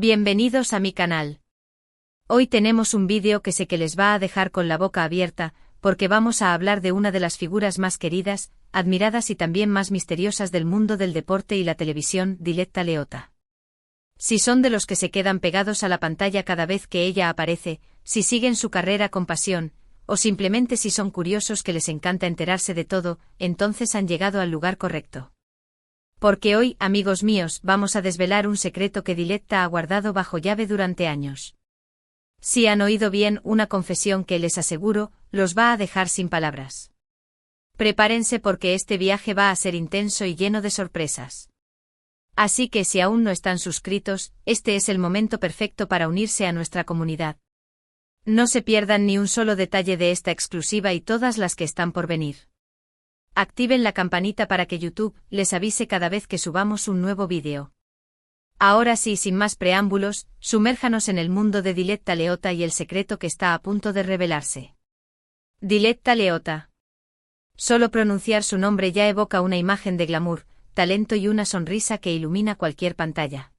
Bienvenidos a mi canal. Hoy tenemos un vídeo que sé que les va a dejar con la boca abierta, porque vamos a hablar de una de las figuras más queridas, admiradas y también más misteriosas del mundo del deporte y la televisión, Diletta Leotta. Si son de los que se quedan pegados a la pantalla cada vez que ella aparece, si siguen su carrera con pasión, o simplemente si son curiosos que les encanta enterarse de todo, entonces han llegado al lugar correcto. Porque hoy, amigos míos, vamos a desvelar un secreto que Diletta ha guardado bajo llave durante años. Si han oído bien, una confesión que, les aseguro, los va a dejar sin palabras. Prepárense porque este viaje va a ser intenso y lleno de sorpresas. Así que si aún no están suscritos, este es el momento perfecto para unirse a nuestra comunidad. No se pierdan ni un solo detalle de esta exclusiva y todas las que están por venir. Activen la campanita para que YouTube les avise cada vez que subamos un nuevo vídeo. Ahora sí, sin más preámbulos, sumérjanos en el mundo de Diletta Leotta y el secreto que está a punto de revelarse. Diletta Leotta. Solo pronunciar su nombre ya evoca una imagen de glamour, talento y una sonrisa que ilumina cualquier pantalla.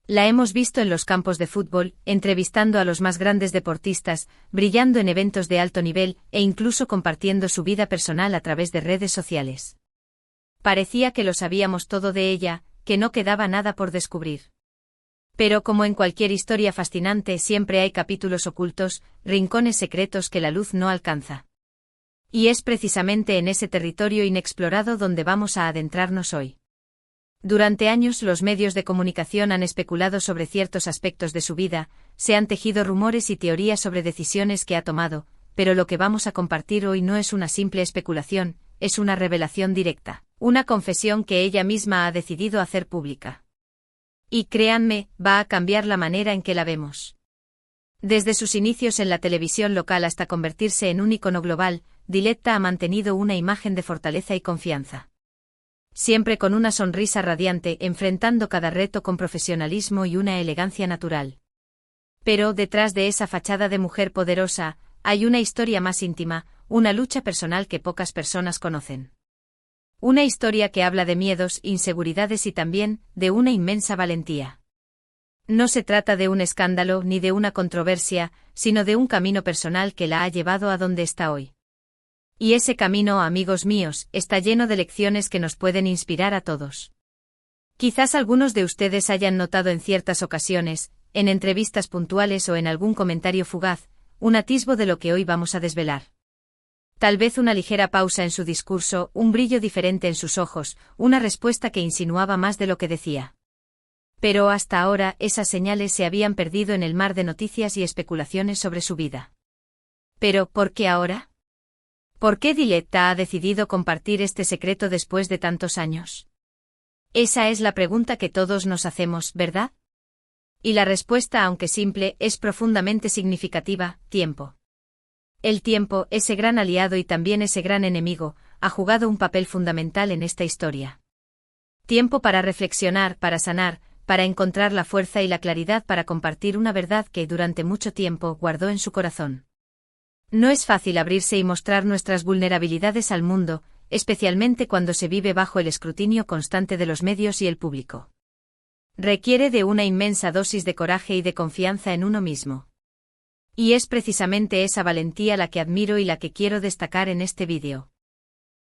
La hemos visto en los campos de fútbol, entrevistando a los más grandes deportistas, brillando en eventos de alto nivel e incluso compartiendo su vida personal a través de redes sociales. Parecía que lo sabíamos todo de ella, que no quedaba nada por descubrir. Pero como en cualquier historia fascinante, siempre hay capítulos ocultos, rincones secretos que la luz no alcanza. Y es precisamente en ese territorio inexplorado donde vamos a adentrarnos hoy. Durante años los medios de comunicación han especulado sobre ciertos aspectos de su vida, se han tejido rumores y teorías sobre decisiones que ha tomado, pero lo que vamos a compartir hoy no es una simple especulación, es una revelación directa, una confesión que ella misma ha decidido hacer pública. Y créanme, va a cambiar la manera en que la vemos. Desde sus inicios en la televisión local hasta convertirse en un ícono global, Diletta ha mantenido una imagen de fortaleza y confianza. Siempre con una sonrisa radiante, enfrentando cada reto con profesionalismo y una elegancia natural. Pero detrás de esa fachada de mujer poderosa, hay una historia más íntima, una lucha personal que pocas personas conocen. Una historia que habla de miedos, inseguridades y también de una inmensa valentía. No se trata de un escándalo ni de una controversia, sino de un camino personal que la ha llevado a donde está hoy. Y ese camino, amigos míos, está lleno de lecciones que nos pueden inspirar a todos. Quizás algunos de ustedes hayan notado en ciertas ocasiones, en entrevistas puntuales o en algún comentario fugaz, un atisbo de lo que hoy vamos a desvelar. Tal vez una ligera pausa en su discurso, un brillo diferente en sus ojos, una respuesta que insinuaba más de lo que decía. Pero hasta ahora esas señales se habían perdido en el mar de noticias y especulaciones sobre su vida. Pero, ¿por qué ahora? ¿Por qué Diletta ha decidido compartir este secreto después de tantos años? Esa es la pregunta que todos nos hacemos, ¿verdad? Y la respuesta, aunque simple, es profundamente significativa: tiempo. El tiempo, ese gran aliado y también ese gran enemigo, ha jugado un papel fundamental en esta historia. Tiempo para reflexionar, para sanar, para encontrar la fuerza y la claridad para compartir una verdad que durante mucho tiempo guardó en su corazón. No es fácil abrirse y mostrar nuestras vulnerabilidades al mundo, especialmente cuando se vive bajo el escrutinio constante de los medios y el público. Requiere de una inmensa dosis de coraje y de confianza en uno mismo. Y es precisamente esa valentía la que admiro y la que quiero destacar en este vídeo.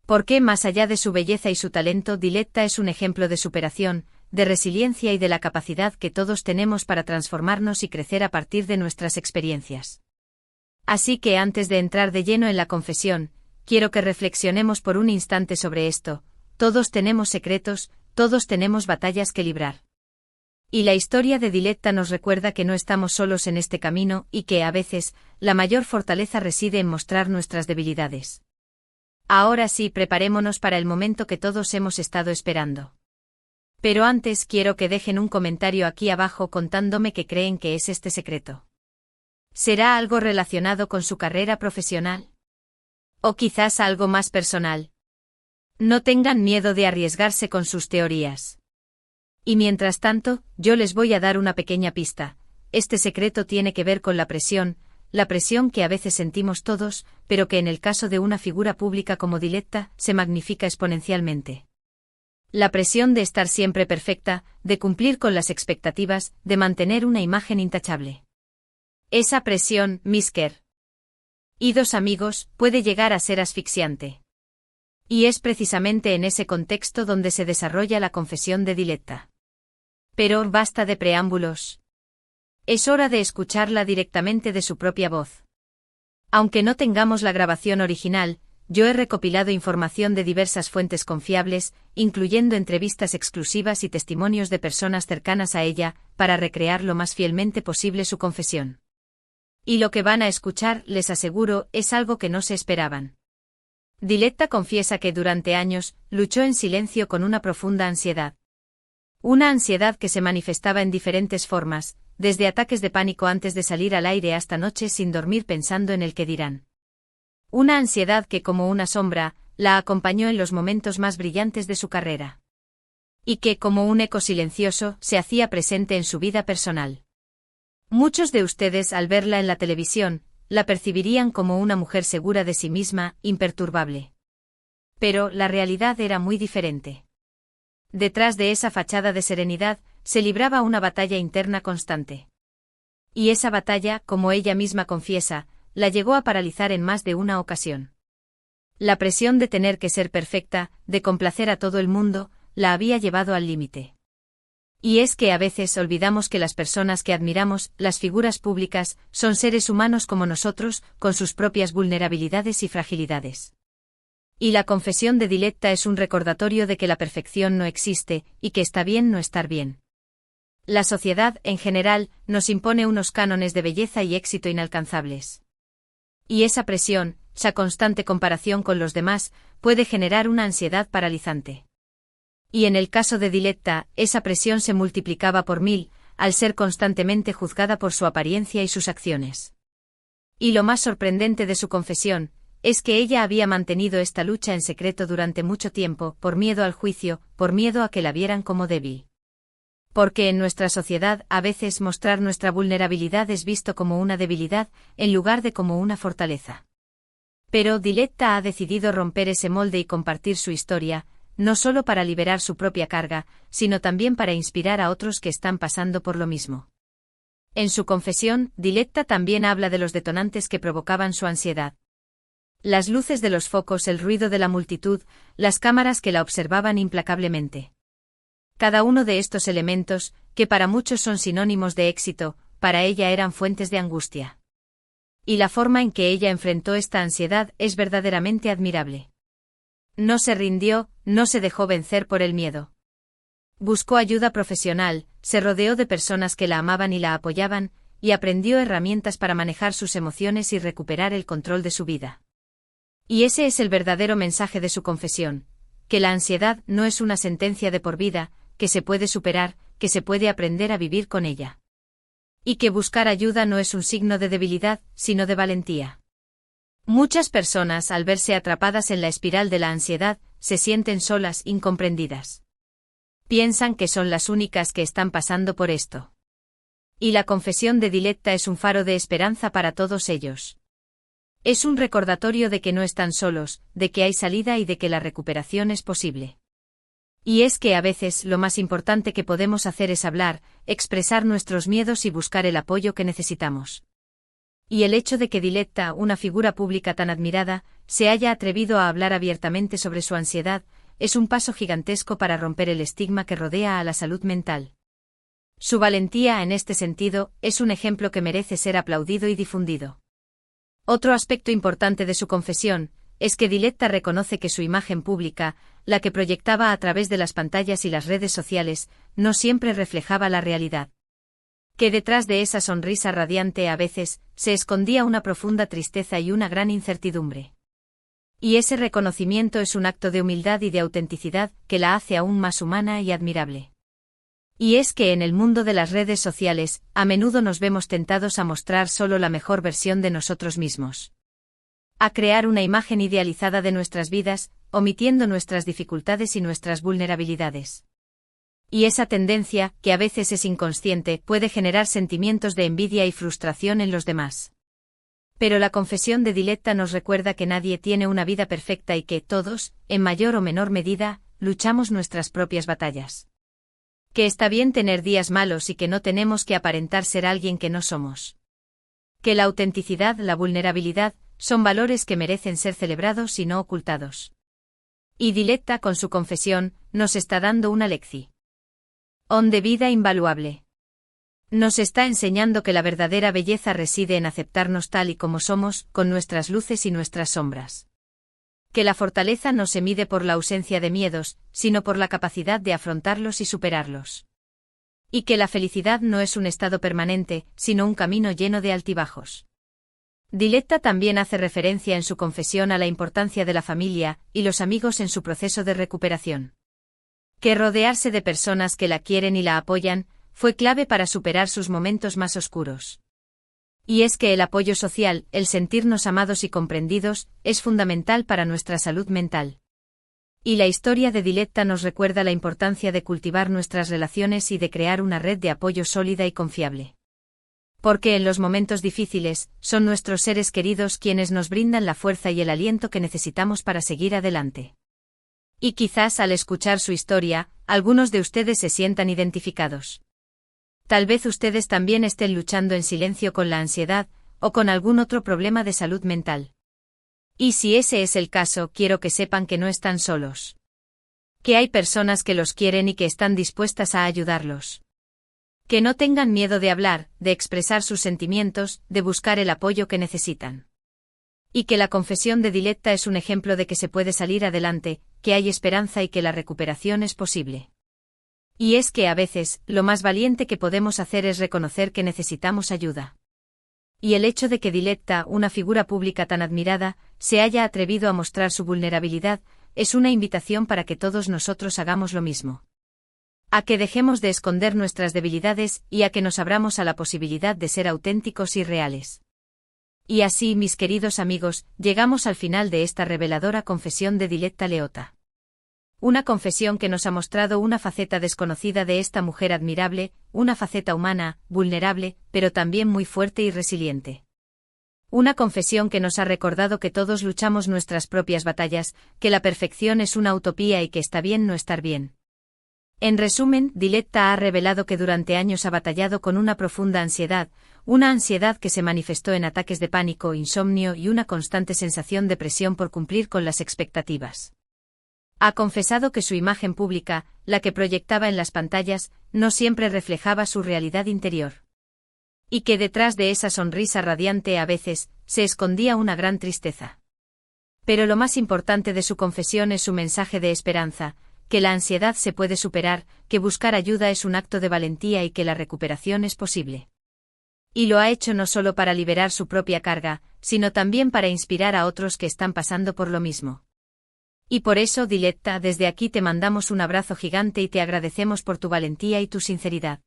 Porque más allá de su belleza y su talento, Diletta es un ejemplo de superación, de resiliencia y de la capacidad que todos tenemos para transformarnos y crecer a partir de nuestras experiencias. Así que antes de entrar de lleno en la confesión, quiero que reflexionemos por un instante sobre esto: todos tenemos secretos, todos tenemos batallas que librar. Y la historia de Diletta nos recuerda que no estamos solos en este camino y que, a veces, la mayor fortaleza reside en mostrar nuestras debilidades. Ahora sí, preparémonos para el momento que todos hemos estado esperando. Pero antes quiero que dejen un comentario aquí abajo contándome qué creen que es este secreto. ¿Será algo relacionado con su carrera profesional? ¿O quizás algo más personal? No tengan miedo de arriesgarse con sus teorías. Y mientras tanto, yo les voy a dar una pequeña pista: este secreto tiene que ver con la presión que a veces sentimos todos, pero que en el caso de una figura pública como Diletta, se magnifica exponencialmente. La presión de estar siempre perfecta, de cumplir con las expectativas, de mantener una imagen intachable. Esa presión, mis queridos amigos, puede llegar a ser asfixiante. Y es precisamente en ese contexto donde se desarrolla la confesión de Diletta. Pero basta de preámbulos. Es hora de escucharla directamente de su propia voz. Aunque no tengamos la grabación original, yo he recopilado información de diversas fuentes confiables, incluyendo entrevistas exclusivas y testimonios de personas cercanas a ella, para recrear lo más fielmente posible su confesión. Y lo que van a escuchar, les aseguro, es algo que no se esperaban. Diletta confiesa que durante años luchó en silencio con una profunda ansiedad. Una ansiedad que se manifestaba en diferentes formas, desde ataques de pánico antes de salir al aire hasta noches sin dormir pensando en el que dirán. Una ansiedad que, como una sombra, la acompañó en los momentos más brillantes de su carrera. Y que, como un eco silencioso, se hacía presente en su vida personal. Muchos de ustedes, al verla en la televisión, la percibirían como una mujer segura de sí misma, imperturbable. Pero la realidad era muy diferente. Detrás de esa fachada de serenidad, se libraba una batalla interna constante. Y esa batalla, como ella misma confiesa, la llegó a paralizar en más de una ocasión. La presión de tener que ser perfecta, de complacer a todo el mundo, la había llevado al límite. Y es que a veces olvidamos que las personas que admiramos, las figuras públicas, son seres humanos como nosotros, con sus propias vulnerabilidades y fragilidades. Y la confesión de Diletta es un recordatorio de que la perfección no existe, y que está bien no estar bien. La sociedad, en general, nos impone unos cánones de belleza y éxito inalcanzables. Y esa presión, esa constante comparación con los demás, puede generar una ansiedad paralizante. Y en el caso de Diletta, esa presión se multiplicaba por 1000, al ser constantemente juzgada por su apariencia y sus acciones. Y lo más sorprendente de su confesión, es que ella había mantenido esta lucha en secreto durante mucho tiempo, por miedo al juicio, por miedo a que la vieran como débil. Porque en nuestra sociedad, a veces mostrar nuestra vulnerabilidad es visto como una debilidad, en lugar de como una fortaleza. Pero Diletta ha decidido romper ese molde y compartir su historia, no solo para liberar su propia carga, sino también para inspirar a otros que están pasando por lo mismo. En su confesión, Diletta también habla de los detonantes que provocaban su ansiedad. Las luces de los focos, el ruido de la multitud, las cámaras que la observaban implacablemente. Cada uno de estos elementos, que para muchos son sinónimos de éxito, para ella eran fuentes de angustia. Y la forma en que ella enfrentó esta ansiedad es verdaderamente admirable. No se rindió, no se dejó vencer por el miedo. Buscó ayuda profesional, se rodeó de personas que la amaban y la apoyaban, y aprendió herramientas para manejar sus emociones y recuperar el control de su vida. Y ese es el verdadero mensaje de su confesión, que la ansiedad no es una sentencia de por vida, que se puede superar, que se puede aprender a vivir con ella. Y que buscar ayuda no es un signo de debilidad, sino de valentía. Muchas personas, al verse atrapadas en la espiral de la ansiedad, se sienten solas, incomprendidas. Piensan que son las únicas que están pasando por esto. Y la confesión de Diletta es un faro de esperanza para todos ellos. Es un recordatorio de que no están solos, de que hay salida y de que la recuperación es posible. Y es que a veces lo más importante que podemos hacer es hablar, expresar nuestros miedos y buscar el apoyo que necesitamos. Y el hecho de que Diletta, una figura pública tan admirada, se haya atrevido a hablar abiertamente sobre su ansiedad, es un paso gigantesco para romper el estigma que rodea a la salud mental. Su valentía en este sentido es un ejemplo que merece ser aplaudido y difundido. Otro aspecto importante de su confesión es que Diletta reconoce que su imagen pública, la que proyectaba a través de las pantallas y las redes sociales, no siempre reflejaba la realidad. Que detrás de esa sonrisa radiante a veces se escondía una profunda tristeza y una gran incertidumbre. Y ese reconocimiento es un acto de humildad y de autenticidad que la hace aún más humana y admirable. Y es que en el mundo de las redes sociales, a menudo nos vemos tentados a mostrar solo la mejor versión de nosotros mismos. A crear una imagen idealizada de nuestras vidas, omitiendo nuestras dificultades y nuestras vulnerabilidades. Y esa tendencia, que a veces es inconsciente, puede generar sentimientos de envidia y frustración en los demás. Pero la confesión de Diletta nos recuerda que nadie tiene una vida perfecta y que todos, en mayor o menor medida, luchamos nuestras propias batallas. Que está bien tener días malos y que no tenemos que aparentar ser alguien que no somos. Que la autenticidad, la vulnerabilidad, son valores que merecen ser celebrados y no ocultados. Y Diletta, con su confesión, nos está dando una lección de vida invaluable. Nos está enseñando que la verdadera belleza reside en aceptarnos tal y como somos, con nuestras luces y nuestras sombras. Que la fortaleza no se mide por la ausencia de miedos, sino por la capacidad de afrontarlos y superarlos. Y que la felicidad no es un estado permanente, sino un camino lleno de altibajos. Diletta también hace referencia en su confesión a la importancia de la familia y los amigos en su proceso de recuperación. Que rodearse de personas que la quieren y la apoyan fue clave para superar sus momentos más oscuros. Y es que el apoyo social, el sentirnos amados y comprendidos, es fundamental para nuestra salud mental. Y la historia de Diletta nos recuerda la importancia de cultivar nuestras relaciones y de crear una red de apoyo sólida y confiable. Porque en los momentos difíciles, son nuestros seres queridos quienes nos brindan la fuerza y el aliento que necesitamos para seguir adelante. Y quizás al escuchar su historia, algunos de ustedes se sientan identificados. Tal vez ustedes también estén luchando en silencio con la ansiedad, o con algún otro problema de salud mental. Y si ese es el caso, quiero que sepan que no están solos. Que hay personas que los quieren y que están dispuestas a ayudarlos. Que no tengan miedo de hablar, de expresar sus sentimientos, de buscar el apoyo que necesitan. Y que la confesión de Diletta es un ejemplo de que se puede salir adelante, que hay esperanza y que la recuperación es posible. Y es que a veces, lo más valiente que podemos hacer es reconocer que necesitamos ayuda. Y el hecho de que Diletta, una figura pública tan admirada, se haya atrevido a mostrar su vulnerabilidad, es una invitación para que todos nosotros hagamos lo mismo. A que dejemos de esconder nuestras debilidades y a que nos abramos a la posibilidad de ser auténticos y reales. Y así, mis queridos amigos, llegamos al final de esta reveladora confesión de Diletta Leotta. Una confesión que nos ha mostrado una faceta desconocida de esta mujer admirable, una faceta humana, vulnerable, pero también muy fuerte y resiliente. Una confesión que nos ha recordado que todos luchamos nuestras propias batallas, que la perfección es una utopía y que está bien no estar bien. En resumen, Diletta ha revelado que durante años ha batallado con una profunda ansiedad, una ansiedad que se manifestó en ataques de pánico, insomnio y una constante sensación de presión por cumplir con las expectativas. Ha confesado que su imagen pública, la que proyectaba en las pantallas, no siempre reflejaba su realidad interior. Y que detrás de esa sonrisa radiante a veces, se escondía una gran tristeza. Pero lo más importante de su confesión es su mensaje de esperanza, que la ansiedad se puede superar, que buscar ayuda es un acto de valentía y que la recuperación es posible. Y lo ha hecho no solo para liberar su propia carga, sino también para inspirar a otros que están pasando por lo mismo. Y por eso, Diletta, desde aquí te mandamos un abrazo gigante y te agradecemos por tu valentía y tu sinceridad.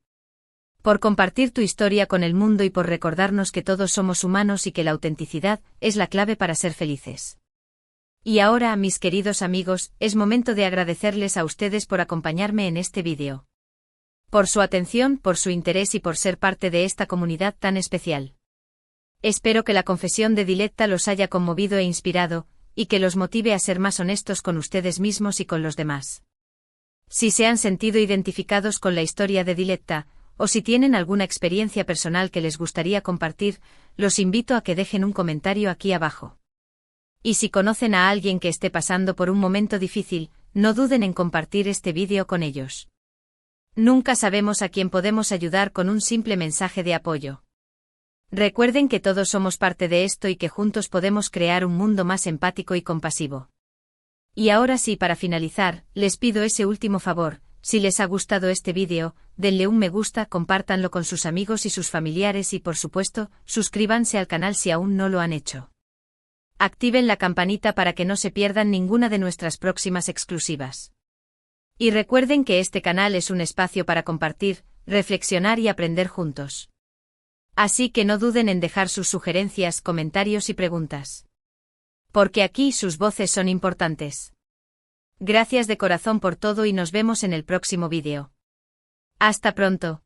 Por compartir tu historia con el mundo y por recordarnos que todos somos humanos y que la autenticidad es la clave para ser felices. Y ahora, mis queridos amigos, es momento de agradecerles a ustedes por acompañarme en este vídeo. Por su atención, por su interés y por ser parte de esta comunidad tan especial. Espero que la confesión de Diletta los haya conmovido e inspirado, y que los motive a ser más honestos con ustedes mismos y con los demás. Si se han sentido identificados con la historia de Diletta, o si tienen alguna experiencia personal que les gustaría compartir, los invito a que dejen un comentario aquí abajo. Y si conocen a alguien que esté pasando por un momento difícil, no duden en compartir este vídeo con ellos. Nunca sabemos a quién podemos ayudar con un simple mensaje de apoyo. Recuerden que todos somos parte de esto y que juntos podemos crear un mundo más empático y compasivo. Y ahora sí, para finalizar, les pido ese último favor: si les ha gustado este vídeo, denle un me gusta, compártanlo con sus amigos y sus familiares y por supuesto, suscríbanse al canal si aún no lo han hecho. Activen la campanita para que no se pierdan ninguna de nuestras próximas exclusivas. Y recuerden que este canal es un espacio para compartir, reflexionar y aprender juntos. Así que no duden en dejar sus sugerencias, comentarios y preguntas. Porque aquí sus voces son importantes. Gracias de corazón por todo y nos vemos en el próximo vídeo. Hasta pronto.